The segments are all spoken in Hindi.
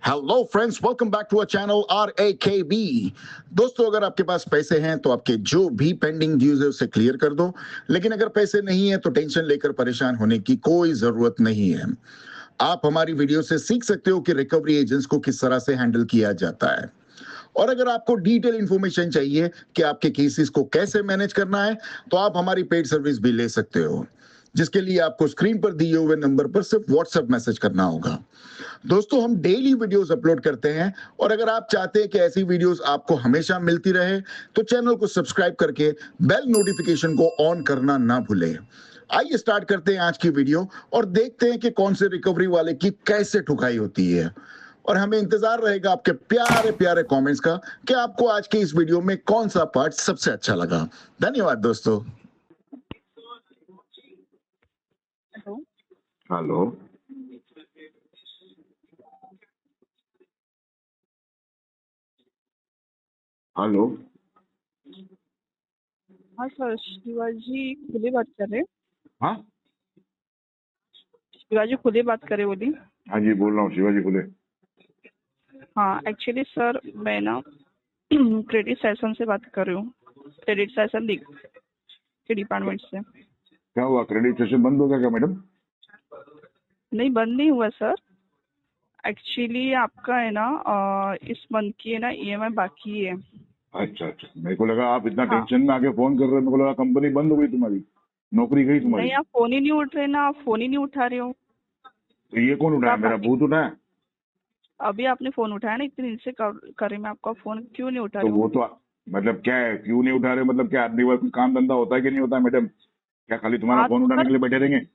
Hello friends, welcome back to our channel RAKB। दोस्तों, अगर आपके पास पैसे हैं तो आपके जो भी पेंडिंग ड्यूज है उसे क्लियर कर दो। लेकिन अगर पैसे नहीं है तो टेंशन लेकर परेशान होने की कोई जरूरत नहीं है। आप हमारी वीडियो से सीख सकते हो कि रिकवरी एजेंट्स को किस तरह से हैंडल किया जाता है। और अगर आपको डिटेल इंफॉर्मेशन चाहिए कि आपके केसेस को कैसे मैनेज करना है तो आप हमारी पेड सर्विस भी ले सकते हो, जिसके लिए आपको स्क्रीन पर दिए हुए नंबर पर सिर्फ व्हाट्सएप मैसेज करना होगा। दोस्तों, हम डेली वीडियोस अपलोड करते हैं और अगर आप चाहते हैं कि ऐसी वीडियोस आपको हमेशा मिलती रहे तो चैनल को सब्सक्राइब करके बेल नोटिफिकेशन को ऑन करना ना भूलें। आइए स्टार्ट करते हैं आज की वीडियो और देखते हैं कि कौन से रिकवरी वाले की कैसे ठुकाई होती है। और हमें इंतजार रहेगा आपके प्यारे प्यारे कमेंट्स का कि आपको आज के इस वीडियो में कौन सा पार्ट सबसे अच्छा लगा। धन्यवाद दोस्तों। हेलो। हेलो। हाँ सर, शिवाजी खुले बात कर रहे हैं। हाँ शिवाजी खुले बात कर रहे बोली। हाँ जी, बोल रहा हूँ शिवाजी खुले। हाँ, एक्चुअली सर मैं ना क्रेडिट सेशन से बात कर रही हूँ, क्रेडिट सेशन के डिपार्टमेंट से। क्या हुआ, क्रेडिट सेशन बंद हो गया क्या मैडम? नहीं, बंद नहीं हुआ सर। एक्चुअली आपका है ना इस मंथ की है ना EMI बाकी है। अच्छा अच्छा, मेरे को लगा आप इतना हाँ, टेंशन में आके फोन कर रहे हो, मेरे को लगा कंपनी बंद हो गई तुम्हारी, नौकरी गई तुम्हारी। नहीं आप फोन ही नहीं उठ रहे ना, आप फोन ही नहीं उठा रहे हो। तो ये कौन तो उठाया, आप मेरा बाकी भूत उठाया? अभी आपने फोन उठाया ना, इतने दिन से कर रही मैं आपका फोन, क्यों नहीं उठा तो रहे वो हो? तो मतलब क्या है, क्यों नहीं उठा रहे, मतलब क्या आदमी वर्ग कोई काम धंधा होता है कि नहीं होता है मैडम? क्या खाली तुम्हारा हाँ फोन तो उठाने के सर, लिए बैठे रहेंगे?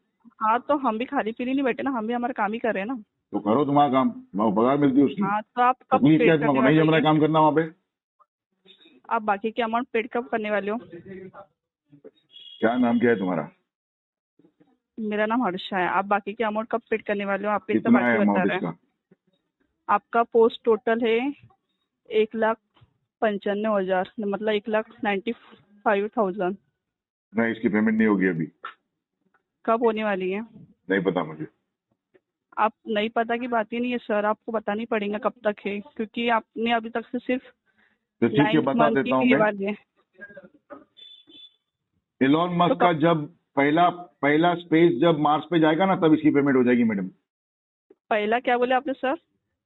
हाँ तो हम भी खाली पीली नहीं बैठे ना, हम भी हमारा काम ही कर रहे हैं ना। तो करो तुम्हारा काम, तुम्हारा पगार मिलती है उसकी। हाँ तो आप कब तकलीफ क्या पेड है करने तुम्हारा, नहीं वाले हो जम रहा है ये? काम करना वहाँ पे? आप बाकी के अमाउंट पेड कब करने वाले हो? क्या नाम क्या है तुम्हारा? मेरा नाम हर्षा है। आप बाकी के अमाउंट कब पेड करने वाले हो? आप इतना कितना है बाकी बता अमाउंट रहे हैं। इसका? आपका पोस्ट टोटल है 1,95,000, मतलब 1,95,000। नहीं, इसकी पेमेंट नहीं होगी अभी। कब होने वाली है? नहीं पता मुझे। आप नहीं पता की बात ही नहीं है सर, आपको बतानी पड़ेगा कब तक है, क्योंकि आपने अभी तक से सिर्फ तो ठीक है, 9th बता मंथ की देता हूँ पे मैं। वाली है। एलोन तो मस्क का कब? जब पहला पहला स्पेस जब मार्स पे जाएगा ना, तब इसकी पेमेंट हो जाएगी मैडम। पहला क्या बोले आपने सर?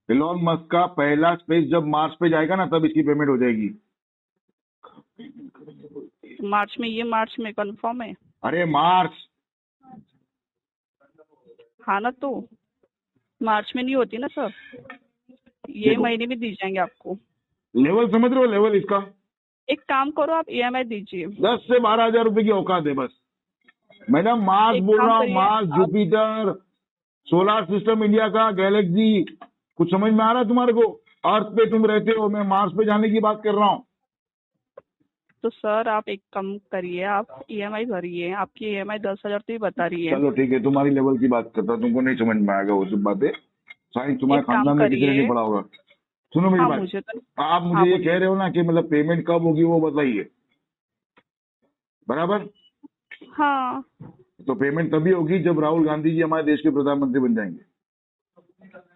एलोन मस्क का पहला स्पेस जब मार्स पे जाएगा ना, तब इसकी पेमेंट हो जाएगी। मार्च में? ये मार्च में कंफर्म है? अरे मार्च। हाँ ना, तो मार्च में नहीं होती ना सर, ये देखो, महीने में दी जाएंगे आपको। लेवल समझ रहे हो, लेवल इसका एक काम करो, आप EMI दीजिए। 10 से 12 हजार रुपए की औकात है बस। मैडम मार्स एक बोल काम रहा हूँ, करिए मार्स, आप। जुपिटर, सोलर सिस्टम इंडिया का, गैलेक्सी। कुछ समझ में आ रहा है तुम्हारे को? अर्थ पे तुम रहते हो, मैं मार्स पे जाने की बात कर रहा हूँ। तो सर आप एक कम करिए, आप EMI भरिए। आपकी EMI 10,000 तो ही बता रही है। चलो ठीक है, तुम्हारी लेवल की बात करता हूँ, तुमको नहीं समझ में आएगा वो सब बातें। शायद तुम्हारे एक काम खानदान में किसी ने नहीं करिए। पढ़ा होगा। सुनो मेरी हाँ बात। मुझे तो। आप हाँ मुझे ये कह बोलिए। रहे हो ना कि मतलब पेमेंट कब होगी वो बताइए, बराबर? हाँ। तो पेमेंट तभी होगी जब राहुल गांधी जी हमारे देश के प्रधानमंत्री बन जाएंगे।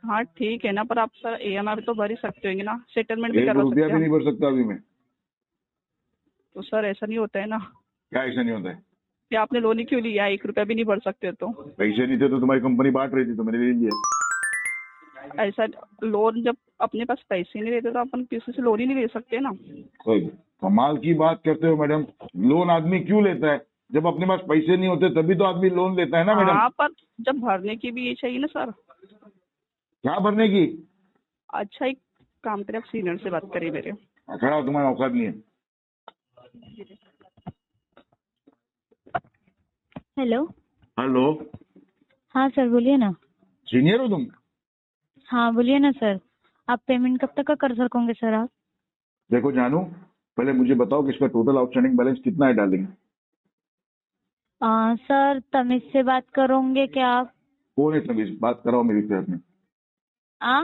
हाँ ठीक है ना, पर आप सर EMI तो भर ही सकते होंगे ना, सेटलमेंट भी एक करवा रुपया सकते भी हैं नहीं हम। भर सकता अभी मैं। तो सर ऐसा नहीं होता है ना, क्या ऐसा नहीं होता है? कि आपने लोन ही क्यों लिया? 1 रुपया भी नहीं भर सकते तो? पैसे नहीं थे तो तुम्हारी कंपनी बांट रही थी तो मैंने ले लिया। ऐसा लोन, जब अपने पास पैसे नहीं रहते तो अपन किसी से लोन ही नहीं ले सकते ना। कोई कमाल की बात करते हो मैडम। लोन आदमी क्यों लेता है? जब अपने पास पैसे नहीं होते तभी तो आदमी लोन लेता है ना मैडम। हाँ, पर जब भरने की भी ये चाहिए ना सर। क्या भरने की? अच्छा, एक काम करें, आप सीनियर से बात करिए मेरे। खड़ा हो, तुम्हारा औकात नहीं है। हेलो। हेलो। हाँ सर, बोलिए ना। सीनियर हो तुम? हाँ बोलिए ना सर। आप पेमेंट कब तक का कर सकोगे सर आप? देखो जानू, पहले मुझे बताओ कि इसका टोटल आउटस्टैंडिंग बैलेंस कितना है डालेंगे। सर तमीज से बात करोगे क्या आप? कौन है तमीज? बात कराओ मेरी इख्तियार में। आ?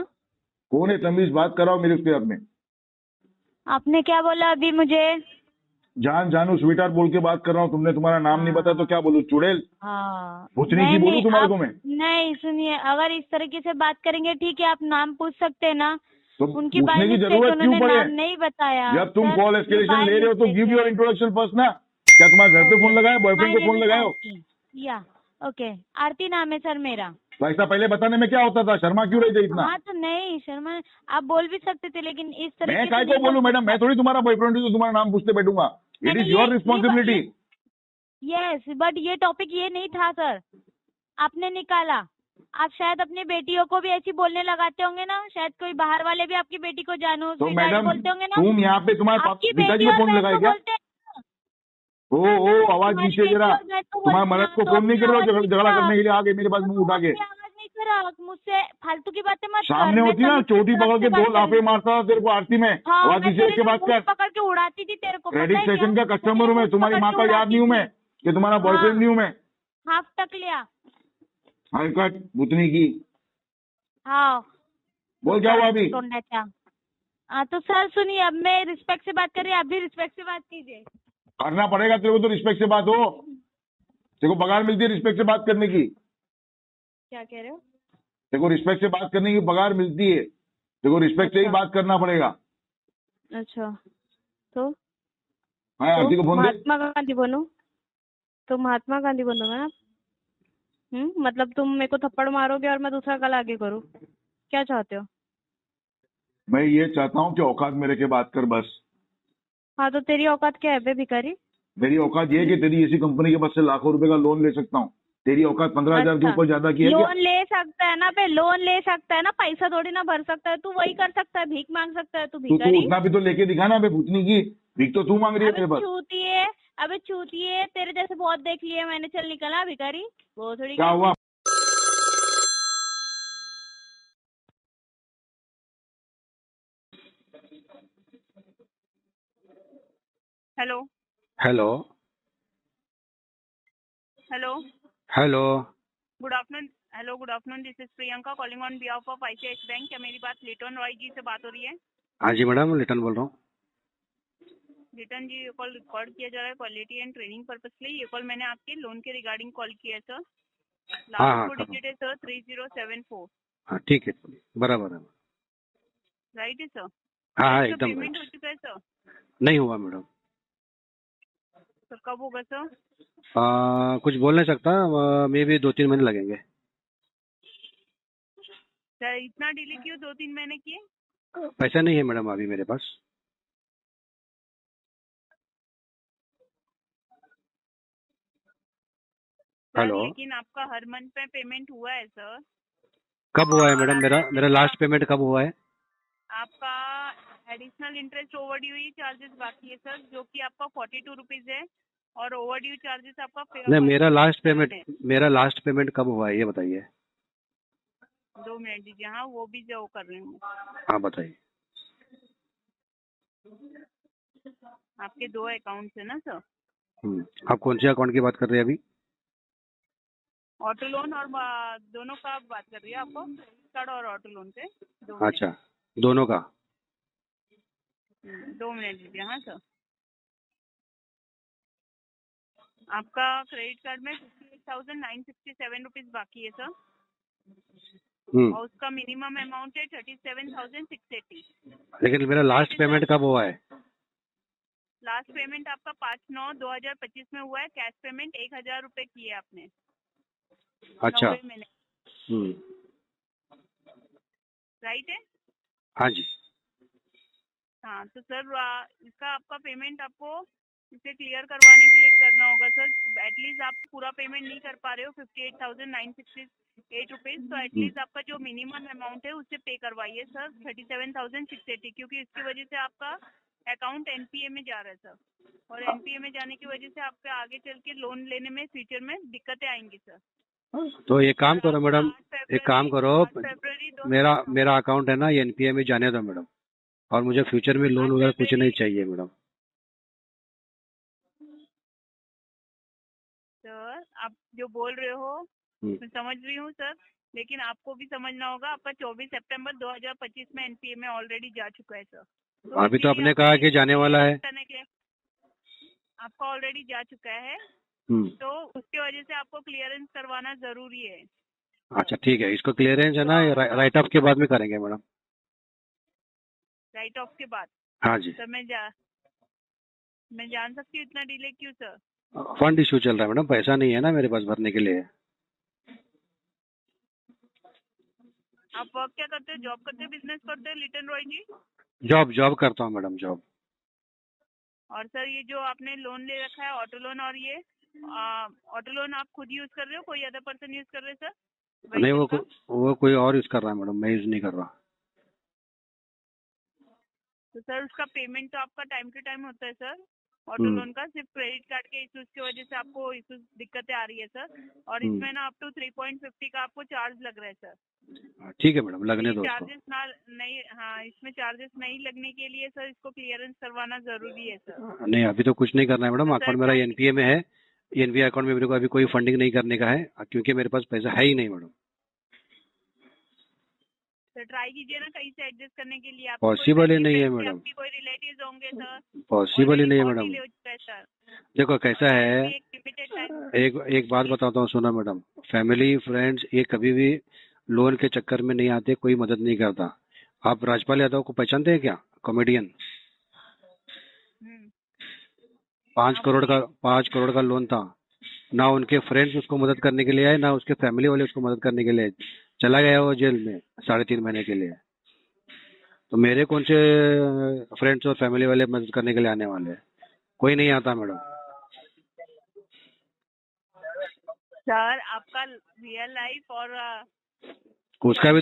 कौन है तमीज? बात कराओ मेरे इख्तियार में। आपने क्या बोला अभी मुझे? जान जानू स्वीटार बोल के बात कर रहा हूँ, तुमने तुम्हारा नाम नहीं बताया तो क्या बोलूं? चुड़ैल हाँ भूतनी की बोलूं तुम्हारे को मैं? नहीं सुनिए, अगर इस तरीके से बात करेंगे ठीक है, आप नाम पूछ सकते हैं ना। तो उनकी पूछने बाय की मिस्टेक जरूरत क्यों उन्होंने पड़े? नाम नहीं बताया। जब तुम सर, कॉल ये एस्केलेशन बाय ले रहे हो तो मिस्टेक गिव योर है। इंट्रोडक्शन फर्स्ट ना। क्या तुम्हारे घर पे फोन लगाया, बॉयफ्रेंड को फोन लगाए हो? या ओके, आरती नाम है सर मेरा। तो ऐसा पहले बताने में क्या होता था? शर्मा क्यों रही थे इतना? हाँ तो नहीं शर्मा, आप बोल भी सकते थे, लेकिन इस तरीके मैं से काय को नहीं बोल बोलूं मैडम? सकते। मैं थोड़ी तुम्हारा बॉयफ्रेंड हूँ तो तुम्हारा नाम पूछते बैठूंगा। इट मैंने इज योर ये रिस्पॉन्सिबिलिटी। यस, बट ये टॉपिक ये नहीं था सर, आपने निकाला। आप शायद अपनी बेटियों को भी ऐसी बोलने लगाते होंगे ना, शायद कोई बाहर वाले भी आपकी बेटी को जानू तो स्वीटार्ट मैडम बोलते होंगे ना। तुम यहाँ पे तुम्हारे आपकी पिताजी बेटी को और फोन बहन लगाए को क्या? बोलते हैं। ओ आवाज तुम्हारी नीचे बेटी जरा। और बहन को तुम्हारे बोलते मर्द हैं, को तो फोन नहीं अपनी कर रहे आवाज हो नीचे झगड़ा रख। करने के लिए आगे मेरे पास मुंह उठा के? अपनी आवाज नीचे रख, मुझसे फालतू की बातें मत कर। सामने मैं होती ना, तमीज से चोटी पकड़ के बात दो कर लाफे रही हूँ। मारता था तेरे को आरती में। हाँ, आवाज मैं नीचे रख तेरे के बात मूंछ कर। पकड़ के उड़ाती थी, तेरे को पता क्रेडिट है क्या? सेशन का कस्टमर हूँ मैं, मूंछ तुम्हारी पकड़ माँ के का याद उड़ाती नहीं हूँ मैं थी। कि तुम्हारा बॉयफ्रेंड नहीं हूँ मैं। हाफ टक लिया। हरकत भूतनी की। हाँ, बोल क्या हुआ अभी? तोंडाच्या। हाँ तो सर सुनिए, अब मैं रिस्पेक्ट से बात कर रही हूँ, आप भी रिस्पेक्ट से बात कीजिए। करना पड़ेगा तेरे को तो, रिस्पेक्ट से बात हो। तेरे को पगार मिलती है रिस्पेक्ट से बात करने की। क्या कह रहे हो? तेरे को रिस्पेक्ट से बात करने की पगार मिलती है, तेरे को रिस्पेक्ट से ही अच्छा। बात करना पड़ेगा। अच्छा तो हाँ आरती को फोन दे। महात्मा गांधी बनो, तो महात्मा गांधी बनोगे ना आप? मतलब तुम मेरे को थप्पड़ मारोगे और मैं दूसरा कल आगे करूँ, क्या चाहते हो? मैं ये चाहता हूँ कि औकात में रह के बात कर बस। हाँ तो तेरी औकात क्या है बे भिखारी? मेरी औकात ये है कि तेरी ऐसी कंपनी के पास से लाखों रुपए का लोन ले सकता हूँ। तेरी औकात 15,000 के अच्छा, ऊपर ज्यादा की है क्या? लोन ले सकता है ना बे, लोन ले सकता है ना, पैसा थोड़ी ना भर सकता है। तू वही कर सकता है, भीख मांग सकता है तू तू भिखारी। उतना भी तो लेके दिखा ना बे भूतनी की। भीख तो तू मांग रही है अबे मेरे पास। चूतिए, अबे चूतिए, तेरे जैसे बहुत देख लिए मैंने, चल निकला भिखारी, वो थोड़ी क्या क्या। हुआ? Hello hello hello hello. Good afternoon. Hello good afternoon, this is Priyanka calling on behalf of ICIC bank. क्या मेरी बात लिटन रॉय जी से बात हो रही है? हाँ जी मैडम, लिटन बोल रहा हूँ। लिटन जी, ये कॉल रिकॉर्ड किया जा रहा है क्वालिटी एंड ट्रेनिंग पर्पस के लिए। ये कॉल मैंने आपके लोन के रिगार्डिंग कॉल किया है सर। हाँ लास्ट हाँ 4 करो। डिजिट है सर 3074। हाँ ठीक है, बराबर है। राइट है सर? हाँ हाँ इसका एकदम पेमेंट हो राइट। चुका है सर? नहीं हुआ मैडम। सर कब होगा सर? कुछ बोल नहीं सकता, मे भी 2-3 महीने लगेंगे। सर इतना डिले क्यों 2-3 महीने किए? पैसा नहीं है मैडम अभी मेरे पास। Sir hello. लेकिन आपका हर मंथ पे पेमेंट हुआ है सर। कब हुआ है और मैडम? आप मेरा जैसे मेरा कि लास्ट पेमेंट कब हुआ है? आपका एडिशनल इंटरेस्ट ओवरड्यू चार्जेस बाकी है सर, जो कि आपका 42 रुपीज है। और ओवरड्यू चार्जेस आपका नहीं, मेरा लास्ट 47 पेमेंट है। मेरा लास्ट पेमेंट कब हुआ है ये बताइए। 2 मिनट दीजिए, हाँ वो भी जो कर रही हूँ। हाँ बताइए। आपके 2 अकाउंट है ना सर? आप कौन से अकाउंट की बात कर रहे हैं अभी? ऑटो लोन और दोनों का आप बात कर रही है आपको? क्रेडिट कार्ड और ऑटो लोन पे 2 मिनट। अच्छा, दोनों का। 2 मिनट दीजिए, हाँ सर। आपका क्रेडिट कार्ड में 58,967 रुपीज बाकी है सर। और उसका मिनिमम अमाउंट है 37,680। लेकिन मेरा लास्ट पेमेंट कब हुआ है? लास्ट पेमेंट आपका 5/9/2025 में हुआ है। कैश पेमेंट 1,000 रुपए किए आपने। अच्छा। 90 महीने। राइट है? हाँ जी। हाँ तो सर इसका आपका पेमेंट आपको इसे क्लियर करवाने के लिए करना होगा सर। एटलीस्ट आप पूरा पेमेंट नहीं कर पा रहे हो 58,968 रुपीज, तो एटलीस्ट आपका जो मिनिमम अमाउंट है उससे पे करवाइए सर 37,680, क्योंकि इसकी वजह से आपका अकाउंट एनपीए में जा रहा है सर। और एनपीए में जाने की वजह से आपके आगे चल के लोन लेने में फ्यूचर में दिक्कतें आएंगी सर। तो एक काम करो मैडम, एक काम करो, 8 फरवरी मेरा अकाउंट है ना, ये एनपीए में जाने दो मैडम। और मुझे फ्यूचर में लोन वगैरह कुछ नहीं चाहिए मैडम। सर आप जो बोल रहे हो मैं समझ रही हूँ सर, लेकिन आपको भी समझना होगा आपका 24 सितंबर 2025 में एनपीए में ऑलरेडी जा चुका है सर। अभी तो आपने कहा कि जाने वाला है। आपका ऑलरेडी जा चुका है, तो उसके वजह से आपको क्लियरेंस करवाना जरूरी है। अच्छा ठीक है, इसको क्लियरेंस है ना राइट ऑफ के बाद में करेंगे मैडम? राइट ऑफ के बाद? हाँ जी। सर मैं जान सकती हूँ इतना डिले क्यों सर? फंड इशू चल रहा है मैडम, पैसा नहीं है ना मेरे पास भरने के लिए। आप वर्क क्या करते हो? जॉब करते हो, बिजनेस करते हो लिटन रॉय जी? जॉब करता हूँ मैडम, जॉब। और सर ये जो आपने लोन ले रखा है ऑटो लोन, और ये ऑटो लोन आप खुद यूज कर रहे हो, कोई अदर पर्सन यूज कर रहे हैं सर? नहीं, वो कोई और यूज कर रहा है मैडम, मैं यूज नहीं कर रहा। तो सर उसका पेमेंट तो आपका टाइम टू टाइम होता है सर, ऑटो लोन का। सिर्फ क्रेडिट कार्ड के इश्यूज की वजह से आपको इश्यूज दिक्कतें आ रही है सर, और इसमें ना अप टू 3.50 का आपको चार्ज लग रहा है सर। ठीक है मैडम, लगने दो उसको। चार्जेस ना नहीं, हाँ इसमें चार्जेस नहीं लगने के लिए सर इसको क्लियरेंस करवाना जरूरी है सर। नहीं, अभी तो कुछ नहीं करना है मैडम, तो अकाउंट मेरा एनपीए में है। एनपीए अकाउंट में मेरे को अभी कोई फंडिंग नहीं करने का है, क्योंकि मेरे पास पैसा है ही नहीं मैडम। तो ट्राई कीजिए ना कहीं से एडजस्ट करने के लिए। पॉसिबल ही नहीं है मैडम, आपके कोई रिलेटिव्स होंगे सर? पॉसिबल ही नहीं है मैडम। सर देखो कैसा है, एक एक बात बताता हूँ, सुना मैडम, फैमिली फ्रेंड्स ये कभी भी लोन के चक्कर में नहीं आते, कोई मदद नहीं करता। आप राजपाल यादव को पहचानते हैं क्या? कॉमेडियन। 5 करोड़ का लोन था, ना उनके फ्रेंड्स उसको मदद करने के लिए आए, ना उसके फैमिली वाले उसको मदद करने के लिए आए। चला गया वो जेल में 3.5 महीने के लिए। तो मेरे कौन से फ्रेंड्स और फैमिली वाले मदद करने के लिए आने वाले हैं? कोई नहीं आता मैडम। सर आपका रियल लाइफ और उसका भी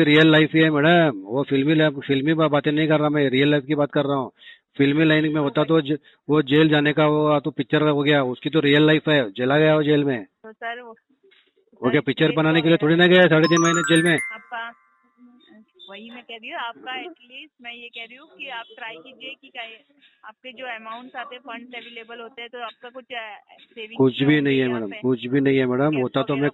रियल लाइफ ही है मैडम। वो फिल्मी बातें नहीं कर रहा, मैं रियल लाइफ की बात कर रहा हूँ। फिल्मी लाइन में होता तो वो जेल जाने का वो तो पिक्चर हो गया, उसकी तो रियल लाइफ है। चला गया वो जेल में, तो सर वो क्या पिक्चर बनाने के लिए थोड़ी ना गया 3.5 महीने जेल में। आपका वही मैं कह रही हूँ, आपका एटलीस्ट मैं ये कह रही हूँ कि आप ट्राई कीजिए कि आपके जो अमाउंट आते हैं, फंड अवेलेबल होते हैं, तो आपका कुछ सेविंग कुछ भी नहीं है मैडम, कुछ भी नहीं है मैडम। होता तो मैं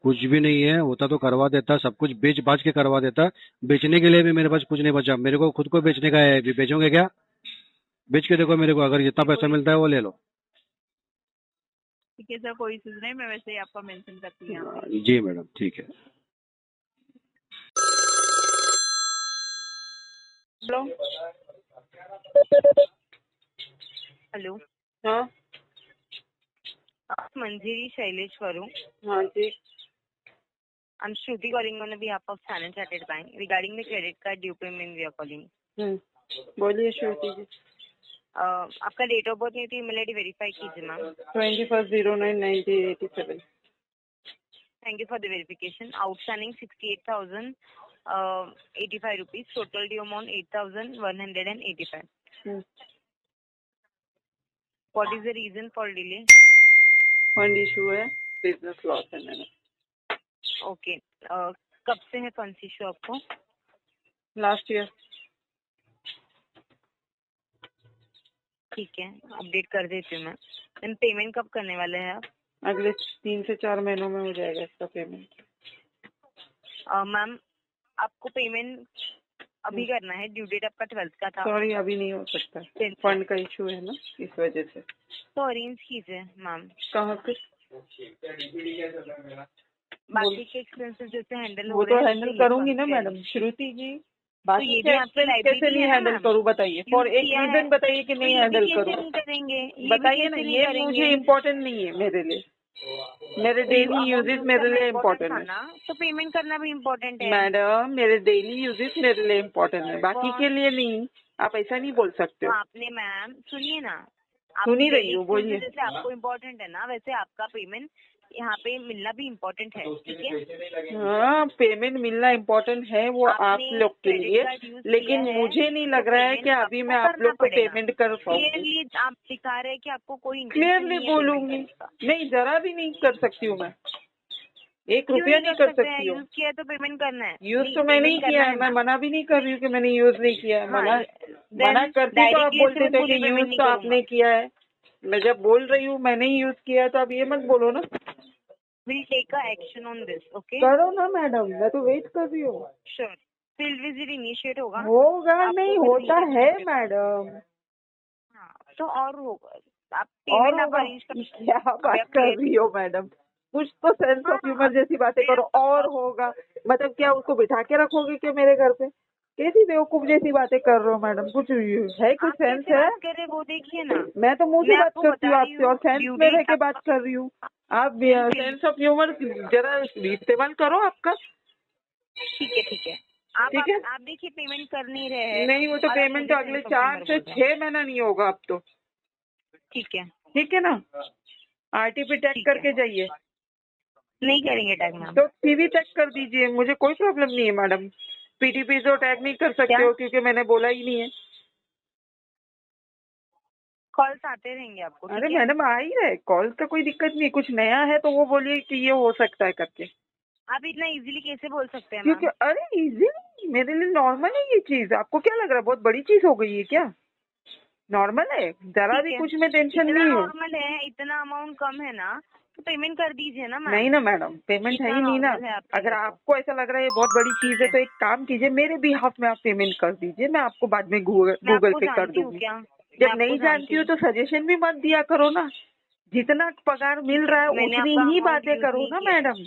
कुछ भी नहीं है, होता तो करवा देता, सब कुछ बेच बाच के करवा देता। बेचने के लिए भी मेरे पास कुछ नहीं बचा। मेरे को खुद को बेचने का है, भी बेचोगे क्या? बेच के देखो मेरे को, अगर जितना पैसा मिलता है वो ले लो। ठीक है सर, कोई इशूज नहीं, मैं वैसे ही आपका मेंशन करती हूँ। जी मैडम, ठीक है। हेलो, हाँ आप मंजिरी शैलेश वरुण? हाँ जी। I'm Shruti calling on behalf of Standard Chartered Bank regarding the credit card due payment we are calling. बोलिए श्रुति जी। आपका डेट ऑफ बर्थ नहीं थी, ईमेल आईडी वेरीफाई कीजिए ma'am. 21/09/1987। Thank you for the verification. Outstanding 68,085 rupees, total due amount 8,185। What is the reason for delay? Fund issue है, बिजनेस लॉस है मेरा। ओके, कब से है फंड इशू आपको? Last year. ठीक है, अपडेट कर देती हूँ मैं। मैम पेमेंट कब करने वाले हैं आप? अगले 3 से 4 महीनों में हो जाएगा इसका पेमेंट। मैम आपको पेमेंट अभी करना है, ड्यू डेट आपका 12th का था। सॉरी, अभी नहीं हो सकता, फंड का इशू है ना, इस वजह से। तो अरेंज कीजिए मैम। कहाँ पे? बाकी के एक्सपेंसेस जैसे हैंडल हो वो रहे तो हैं, हैंडल करूंगी ना मैडम श्रुति जी। बाकी ये के भी आपकी एक्सपेंस कैसे नहीं हैंडल करूँ बताइए? फॉर एक रीजन बताइए कि नहीं हैंडल करूँ, बताइए ना। ये मुझे इम्पोर्टेंट नहीं है मेरे लिए, मेरे डेली यूजेस मेरे लिए इम्पोर्टेंट है ना, तो पेमेंट करना भी इम्पोर्टेंट है मैडम। मेरे डेली यूजेस मेरे लिए इम्पोर्टेंट है, बाकी के लिए नहीं। आप ऐसा नहीं बोल सकते हो। आपने मैम सुनिए ना, सुन ही रही हूँ, बोलिए। जैसे आपको इम्पोर्टेंट है ना, वैसे आपका पेमेंट यहाँ पे मिलना भी इम्पोर्टेंट है, ठीक है? हाँ, पेमेंट मिलना इम्पोर्टेंट है वो आप लोग के लिए, लेकिन मुझे नहीं लग रहा है कि अभी मैं आप लोग को पेमेंट कर पाऊँ। क्लियरली आप दिखा रहे हैं कि आपको कोई क्लियरली बोलूंगी, नहीं जरा भी नहीं कर सकती हूँ मैं, 1 रुपया नहीं कर सकती हूँ। यूज किया है तो पेमेंट करना है। यूज तो मैं नहीं किया है, मैं मना भी नहीं कर रही हूँ कि मैंने यूज नहीं किया है। मना करती तो आप बोलते थे कि यूज तो आपने किया है। मैं जब बोल रही हूँ मैंने यूज किया है, तो आप ये मत बोलो ना। We'll take a action on this, okay? करो ना मैडम, मैं तो वेट कर रही हूँ। Sure. फील्ड विजिट इनिशिएट होगा नहीं होता है मैडम। हाँ, तो और होगा, आप और पेमेंट आप होगा? अरेंज कर, क्या बात कर रही हो मैडम, कुछ तो सेंस ऑफ ह्यूमर जैसी बातें करो। और होगा मतलब क्या, उसको बिठा के रखोगे क्या मेरे घर पे? कैसी बेवकूफ जैसी बातें कर रहे हो मैडम, कुछ है, कुछ आप सेंस कैसे है? बात कर रहे हैं वो देखिए ना। मैं तो मुंह से मैं बात आपको करती हूँ बता आपसे और सेंस ड्यू में रह डेट के बात कर रही हूँ। आप सेंस ऑफ ह्यूमर जरा इस्तेमाल करो आपका। ठीक है। आप ठीक है? आप देखिए पेमेंट कर नहीं रहे हैं। नहीं, वो तो और आप पेमेंट मुझे तो अगले sense of 4 humor से बोल रहे हैं। 6 महीना नहीं होगा अब तो। ठीक है। ठीक है ना? आरटीपी टैग ठीक है। करके जाइए। नहीं करेंगे टैग मैम। तो सीवी टैग कर दीजिए, मुझे कोई प्रॉब्लम नहीं है मैडम। पीटीपी तो टैग नहीं कर सकते क्या? हो क्योंकि मैंने बोला ही नहीं है। कॉल्स आते रहेंगे आपको। अरे ठीक है? मैडम आ ही रहे कॉल, का कोई दिक्कत नहीं। कुछ नया है तो वो बोलिए कि ये हो सकता है करके। आप इतना इजीली कैसे बोल सकते हैं क्योंकि मैम? अरे इजी मेरे लिए नॉर्मल है ये चीज। आपको क्या लग रहा है बहुत बड़ी चीज हो गई है क्या? नॉर्मल है, जरा ठीक भी है। कुछ में टेंशन इतना नहीं हो। नॉर्मल है, इतना अमाउंट कम है ना, तो पेमेंट कर दीजिए ना मैम। नहीं ना मैडम, पेमेंट है इतना ही नहीं ना। नॉर्मल है आपके अगर लिए तो। आपको ऐसा लग रहा है ये बहुत बड़ी चीज है ठीक तो है। एक काम कीजिए, मेरे बिहाफ में आप पेमेंट कर दीजिए, मैं आपको बाद में मैं गूगल आपको पे कर जानती हूँ दूंगी। क्या? मैं जब आपको नहीं जानती हो तो सजेशन भी मत दिया करो ना। जितना पगार मिल रहा है मैंने उतनी आपका ही अमाउंट बातें यूज करो नहीं ना किया है। मैडम।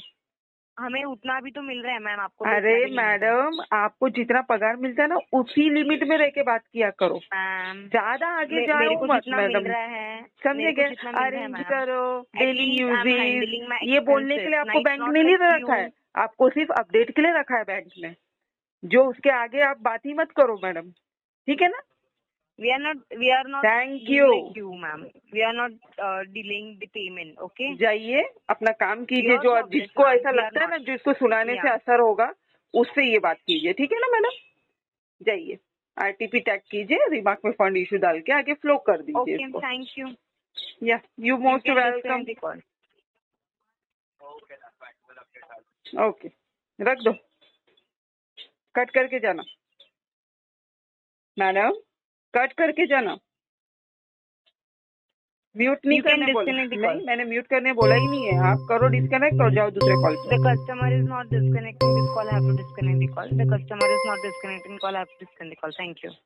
हमें उतना भी तो मिल रहा है मैम, आपको तो अरे उतना भी नहीं मिल रहा है। मैडम, आपको जितना पगार मिलता है ना उसी लिमिट में रह के बात किया करो, मैम ज्यादा आगे मेरे जाओ को मत जितना मिल मैडम। रहा है, समझे मेरे को क्या? जितना मिल रहा है अरेंज मैम, करो, daily at least I am usages, handling my ये बोलने के लिए आपको बैंक ने नहीं रखा है, आपको सिर्फ अपडेट के लिए रखा है बैंक ने। जो उसके आगे आप बात ही मत करो मैडम, ठीक है ना? we are not Thank doing you. like you ma'am, we are not delaying the payment, okay? जाइए अपना काम कीजिए। Your जो job, जिसको ma'am, ऐसा we are लगता है ना, not. जिसको सुनाने से Yeah. असर होगा उससे ये बात कीजिए, ठीक है ना मैडम? जाइए आरटीपी टैग कीजिए, रिमार्क में फंड इशू डाल के आगे फ्लो कर दीजिए Okay, इसको। thank you. या you You most can welcome. disconnect the call. Okay, रख दो, कट करके जाना मैडम, कट करके जाना। म्यूट नहीं You can करने बोला। disconnect the call. नहीं, मैंने म्यूट करने बोला ही नहीं है। आप करो डिस्कनेक्ट और जाओ दूसरे कॉल पे। The customer is not disconnecting this call, I have to disconnect the call. The customer is not disconnecting call, I have to disconnect the call. Thank you.